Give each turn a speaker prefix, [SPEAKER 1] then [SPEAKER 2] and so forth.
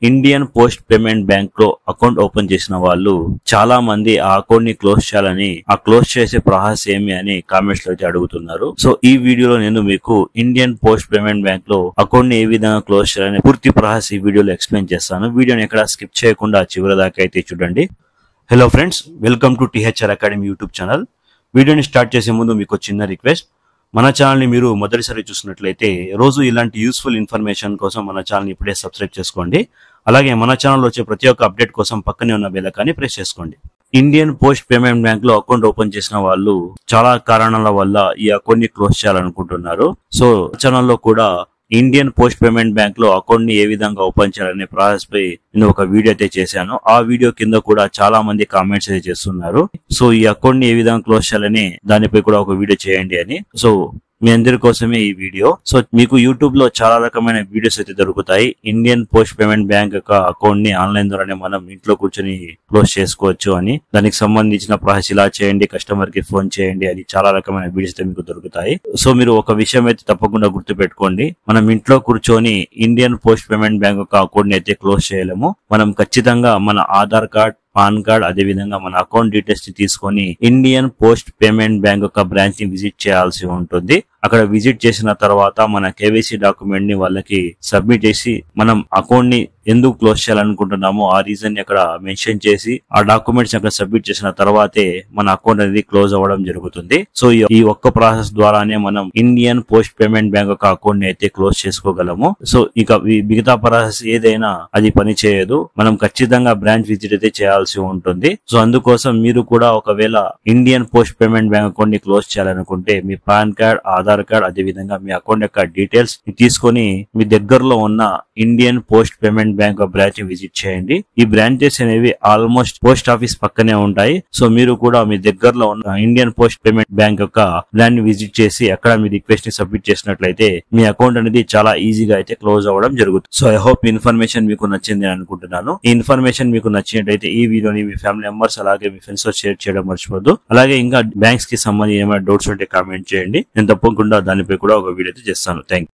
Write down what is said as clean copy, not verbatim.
[SPEAKER 1] Indian post payment bank లో account open చేసిన వాళ్ళు చాలా మంది ఆ అకౌంట్ ని క్లోజ్ చేయాలని, ఆ క్లోజ్ చేసే ప్రాసెస్ ఏమి అని కామెంట్స్ లో అయితే అడుగుతున్నారు. సో ఈ వీడియోలో నేను మీకు ఇండియన్ పోస్ట్ పేమెంట్ బ్యాంక్ లో అకౌంట్ ని ఏ విధంగా క్లోజ్ చేయాలని పూర్తి ప్రాసెస్ ఈ వీడియోలో ఎక్స్ప్లెయిన్ చేస్తాను. వీడియోని ఎక్కడ స్కిప్ చేయకుండా చివరి దాకా అయితే చూడండి. Hello friends, welcome to THR academy YouTube channel. వీడియోని స్టార్ట్ చేసే ముందు మీకు చిన్న రిక్వెస్ట్, మన ఛానల్ ని మీరు మొదటిసారి చూసినట్లయితే రోజు ఇలాంటి యూస్ఫుల్ ఇన్ఫర్మేషన్ కోసం మన ఛానల్ ని ఇప్పుడే సబ్స్క్రైబ్ చేసుకోండి. అలాగే మన ఛానల్ వచ్చే ప్రతి ఒక్క అప్డేట్ కోసం పక్కనే ఉన్న బెల్ ఐకాన్ని ప్రెస్ చేసుకోండి. ఇండియన్ పోస్ట్ పేమెంట్ బ్యాంక్ లో అకౌంట్ ఓపెన్ చేసిన వాళ్ళు చాలా కారణాల వల్ల ఈ అకౌంట్ ని క్లోజ్ చేయాలనుకుంటున్నారు. సో ఛానల్లో కూడా ఇండియన్ పోస్ట్ పేమెంట్ బ్యాంక్ లో అకౌంట్ ని ఏ విధంగా ఓపెన్ చేయాలనే ప్రాసెస్ పై నేను ఒక వీడియో అయితే చేశాను. ఆ వీడియో కింద కూడా చాలా మంది కామెంట్స్ అయితే చేస్తున్నారు. సో ఈ అకౌంట్ ని ఏ విధంగా క్లోజ్ చేయాలని దానిపై కూడా ఒక వీడియో చేయండి అని. సో మీ అందరి కోసమే ఈ వీడియో. సో మీకు యూట్యూబ్ లో చాలా రకమైన వీడియోస్ అయితే దొరుకుతాయి. ఇండియన్ పోస్ట్ పేమెంట్ బ్యాంక్ యొక్క అకౌంట్ ని ఆన్లైన్ ద్వారానే మనం ఇంట్లో కూర్చొని క్లోజ్ చేసుకోవచ్చు అని, దానికి సంబంధించిన ప్రాసెస్ ఇలా చేయండి, కస్టమర్ కి ఫోన్ చేయండి అని చాలా రకమైన వీడియోస్ అయితే మీకు దొరుకుతాయి. సో మీరు ఒక విషయం అయితే తప్పకుండా గుర్తు పెట్టుకోండి, మనం ఇంట్లో కూర్చొని ఇండియన్ పోస్ట్ పేమెంట్ బ్యాంక్ యొక్క అకౌంట్ ని అయితే క్లోజ్ చేయలేము. మనం ఖచ్చితంగా మన ఆధార్ కార్డ్, పాన్ కార్డ్, అదే విధంగా మన అకౌంట్ డీటెయిల్స్ ని తీసుకొని ఇండియన్ పోస్ట్ పేమెంట్ బ్యాంక్ యొక్క బ్రాంచ్ ని విజిట్ చేయాల్సి ఉంటుంది. అక్కడ విజిట్ చేసిన తర్వాత మన కేవైసీ డాక్యుమెంట్ ని వాళ్ళకి సబ్మిట్ చేసి మనం అకౌంట్ ని ఎందుకు క్లోజ్ చేయాలనుకుంటున్నామో ఆ రీజన్ ని అక్కడ మెన్షన్ చేసి ఆ డాక్యుమెంట్స్ అక్కడ సబ్మిట్ చేసిన తర్వాతే మన అకౌంట్ అనేది క్లోజ్ అవ్వడం జరుగుతుంది. సో ఈ ఒక్క ప్రాసెస్ ద్వారానే మనం ఇండియన్ పోస్ట్ పేమెంట్ బ్యాంక్ యొక్క అకౌంట్ ని అయితే క్లోజ్ చేసుకోగలము. సో ఇక మిగతా ప్రాసెస్ ఏదైనా అది పని చేయదు. మనం ఖచ్చితంగా బ్రాంచ్ విజిట్ అయితే చేయాల్సి ఉంటుంది. సో అందుకోసం మీరు కూడా ఒకవేళ Indian post payment bank account ని క్లోజ్ చేయాలనుకుంటే మీ పాన్ కార్డ్, ఆధార్ కార్డ్, అదే విధంగా మీ అకౌంట్ యొక్క డీటెయిల్స్ తీసుకొని మీ దగ్గరలో ఉన్న Indian post payment bank branch visit చేయండి. ఈ బ్రాంచెస్ అనేవి ఆల్మోస్ట్ పోస్ట్ ఆఫీస్ పక్కనే ఉంటాయి. సో మీరు కూడా మీ దగ్గరలో ఉన్న ఇండియన్ పోస్ట్ పేమెంట్ బ్యాంక్ యొక్క బ్రాంచ్ ని విజిట్ చేసి అక్కడ మీ రిక్వెస్ట్ ని సబ్మిట్ చేసినట్లయితే మీ అకౌంట్ అనేది చాలా ఈజీగా అయితే క్లోజ్ అవ్వడం జరుగుతుంది. సో ఐ హోప్ ఇన్ఫర్మేషన్ మీకు నచ్చింది అని అనుకుంటున్నాను. ఈ ఇన్ఫర్మేషన్ మీకు నచ్చినట్లయితే ఈ వీడియోని మీ ఫ్యామిలీ మెంబర్స్ అలాగే మీ ఫ్రెండ్స్ తో షేర్ చేయడం మర్చిపోద్దు. అలాగే ఇంకా బ్యాంక్స్ కి సంబంధించి ఏమైనా డౌట్స్ ఉంటే కామెంట్ చేయండి, నేను తప్పకుండా దానిపై కూడా ఒక వీడియో అయితే చేస్తాను. Thank you.